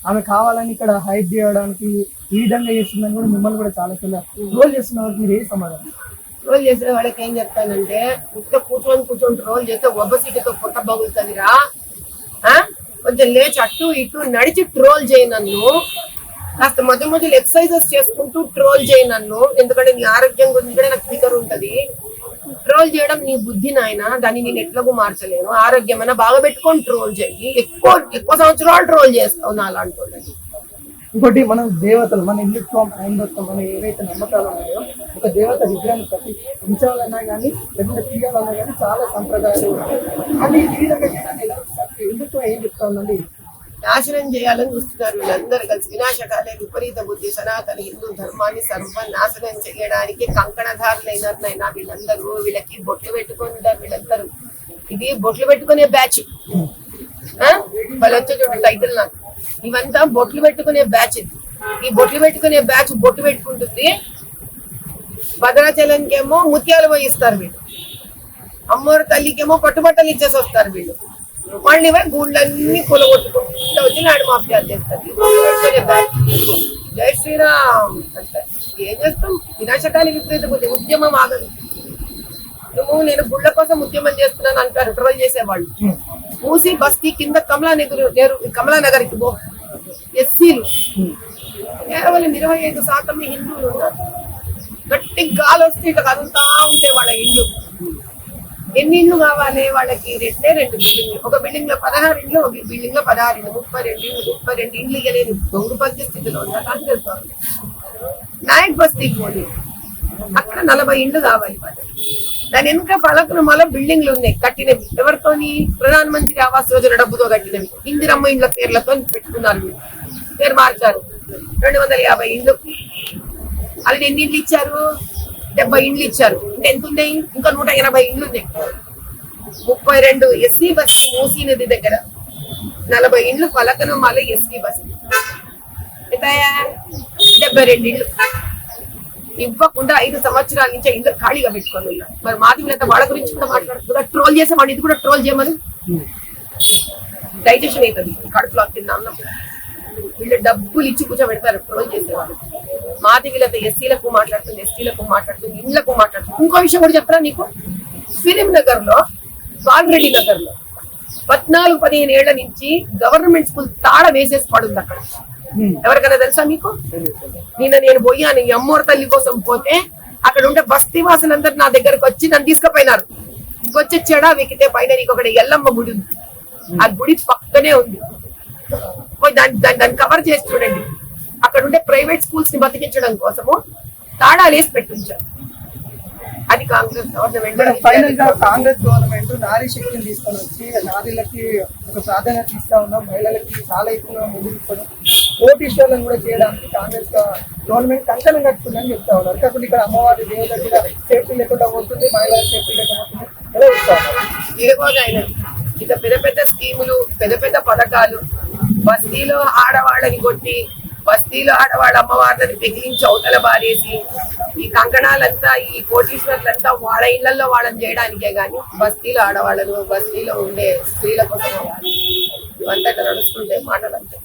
ఆమె కావాలని ఇక్కడ హైడ్ చేయడానికి ఈ విధంగా చేస్తుందని కూడా మిమ్మల్ని కూడా చాలా ట్రోల్ చేస్తున్న వాళ్ళకి మీరు ఏ సమాధానం? ట్రోల్ చేసే వాళ్ళకి ఏం చెప్తానంటే, ఇంట్లో కూర్చొని ట్రోల్ చేస్తే ఒబ్బసిటీతో పొట్ట బాగుతుందిరా. కొంచెం లేచి అటు ఇటు నడిచి ట్రోల్ చేయి నన్ను. కాస్త మధ్య మధ్యలో ఎక్సర్సైజెస్ చేసుకుంటూ ట్రోల్ చేయి నన్ను. ఎందుకంటే నీ ఆరోగ్యం గురించి కూడా నాకు ఫికర్ ఉంటది. ట్రోల్ చేయడం నీ బుద్ధి నాయన, దాన్ని నేను ఎట్లాగూ మార్చలేను. ఆరోగ్యమైనా బాగా పెట్టుకొని ట్రోల్ చెయ్యి. ఎక్కువ సంవత్సరాలు ట్రోల్ చేస్తావు నా అలాంటి వాళ్ళని. ఇంకోటి, మనం దేవతలు, మన హిందుత్వం, హైందత్వం, మన ఏవైతే నమ్మకాలు ఉన్నాయో, ఒక దేవత విగ్రహాన్ని ప్రతి ఉంచాలన్నా కానీ లేకపోతే తీయాలన్నా కానీ చాలా సంప్రదాయాలు ఉన్నాయి. కానీ ఈ విధంగా చేయడానికి ఎలా హిందుత్వం ఏం చెప్తా ఉందండి? నాశనం చేయాలని చూస్తున్నారు వీళ్ళందరూ కలిసి. వినాశకాలే విపరీత బుద్ధి సనాతన హిందూ ధర్మాన్ని సర్వనాశనం చేయడానికి కంకణధారులైనట్లయినా వీళ్ళందరూ. వీళ్ళకి బొట్లు పెట్టుకుంటారు వీళ్ళందరూ. ఇది బొట్లు పెట్టుకునే బ్యాచ్. వాళ్ళు వచ్చే చూడండి టైటిల్ నాకు. ఇవంతా బొట్లు పెట్టుకునే బ్యాచ్. ఈ బొట్లు పెట్టుకునే బ్యాచ్ బొట్లు పెట్టుకుంటుంది. భద్రాచలంకేమో ముత్యాలు పోయిస్తారు వీళ్ళు. అమ్మవారి తల్లికేమో పట్టుబట్టలు ఇచ్చేసి వస్తారు వీళ్ళు. మళ్ళీ గూళ్ళన్నీ కూలగొట్టుకుంటూ వచ్చి నాడు మాఫియాలు చేస్తారు. జై శ్రీరామ్ అంటే ఏం చేస్తాం? వినాశకాలి విపరీత బుద్ధి. ఉద్యమం ఆగదు. నువ్వు నేను గుళ్ళ కోసం ఉద్యమం చేస్తున్నాను అంటారు ట్రోల్ చేసేవాళ్ళు. మూసి బస్తీ కింద కమలానగర్కి పో. ఎస్సీలు కేవలం 25% హిందువులు ఉన్నారు. గట్టి గాలి వస్తే ఇట్లా కదులుతా ఉంటే వాళ్ళ ఇల్లు. ఎన్ని ఇళ్ళు కావాలి వాళ్ళకి? రెండు బిల్డింగ్లు. ఒక బిల్డింగ్ లో 16 ఇండ్లు, ఒక బిల్డింగ్ లో 16 ఇండ్లు. 32 ఇండ్లు ఇవ్వలేదు. దొంగ పరిస్థితిలో ఉన్నారు. అని తెలుసుకోవాలి. నాయక్ బస్తీకి పోయి అక్కడ 40 ఇండ్లు కావాలి వాళ్ళకి. దాని వెనుక పలకలు మళ్ళీ బిల్డింగ్లు ఉన్నాయి కట్టినవి. ఎవరితోని? ప్రధానమంత్రి ఆవాస్ యోజన డబ్బుతో కట్టినవి. ఇందిరమ్మ ఇండ్ల పేర్లతో పెట్టుకున్నారు. వీళ్ళు పేరు మార్చారు. 250 ఇండ్లు. అది ఎన్ని ఇండ్లు ఇచ్చారు? 70 ఇండ్లు ఇచ్చారు. అంటే ఎంత ఉన్నాయి? ఇంకా 180 ఇండ్లు ఉన్నాయి. 32 ఎస్సీ బస్తీ మూసీ నది దగ్గర 40 ఇండ్లు పలకను మళ్ళీ ఎస్సీ బస్తీ. అవుతాయా? 72 ఇండ్లు ఇవ్వకుండా 5 సంవత్సరాల నుంచి ఇంట్లో ఖాళీగా పెట్టుకొని ఉన్నారు. మరి మాదివులంత వాళ్ళ గురించి కూడా మాట్లాడుతుందా? ట్రోల్ చేసే వాడిని ఇది కూడా ట్రోల్ చేయమని. డైజెషన్ అవుతుంది కడుపులో కింద అన్నం. వీళ్ళు డబ్బులు ఇచ్చి కూర్చోబెడతారు ట్రోల్ చేసేవాళ్ళు. మాదివులతో ఎస్సీలకు మాట్లాడుతుంది, ఎస్టీలకు మాట్లాడుతుంది, ఇండ్లకు మాట్లాడుతుంది. ఇంకో విషయం కూడా చెప్తారా నీకు? ఫిలిం నగర్ లో, బాలరెడ్డి నగర్ లో 14-15 ఏళ్ల నుంచి గవర్నమెంట్ స్కూల్ తాళ వేసేసి పడుంది అక్కడ. ఎవరికైనా తెలుసా మీకు? నేను పోయాను ఈ అమ్మోరు తల్లి కోసం పోతే అక్కడ ఉండే బస్తీ వాసులందరూ నా దగ్గరకు వచ్చి నన్ను తీసుకుపోయినారు. ఇంకొచ్చి చెడా వెక్కితే పైన నీకు ఒకటి ఎల్లమ్మ గుడి ఉంది. ఆ గుడి పక్కనే ఉంది. పోయి దాన్ని కవర్ చేసి చూడండి. అక్కడ ఉండే ప్రైవేట్ స్కూల్స్ ని బతికించడం కోసము తాళాలు వేసి పెట్టించారు. అది కాంగ్రెస్ గవర్నమెంట్. ఫైనల్ గా కాంగ్రెస్ గవర్నమెంట్ నారీ శక్తిని తీసుకొని వచ్చి నారీలకి ఒక ప్రాధాన్యత ఇస్తా ఉన్నాం. మహిళలకి చాలా ఎక్కువ ముందుకు ఓటీశ్వర్లను కూడా చేయడానికి కాంగ్రెస్ గవర్నమెంట్ కంకణం కట్టుకుందని చెప్తా ఉన్నారు. కాకుండా ఇక్కడ అమ్మవారి దేవత కూడా సేఫ్టీ లేకుండా పోతుంది, మహిళల సేఫ్టీ లేకుండా పోతుంది. ఎలా చెప్తా ఉన్నారు? ఇక పెద్ద స్కీములు, పెద్ద పథకాలు. బస్తీలో ఆడవాళ్ళని కొట్టి, బస్తీలో ఆడవాళ్ళ అమ్మవార్లని పెగిలించి అవతల బారేసి, ఈ కంకణాలంతా ఈ కోటీశ్వర్లంతా వాళ్ళ ఇళ్లలో వాళ్ళని చేయడానికే గాని బస్తీలో ఆడవాళ్ళను, బస్తీలో ఉండే స్త్రీల కోసం ఇవంతా నడుస్తుంటే మాటలంతా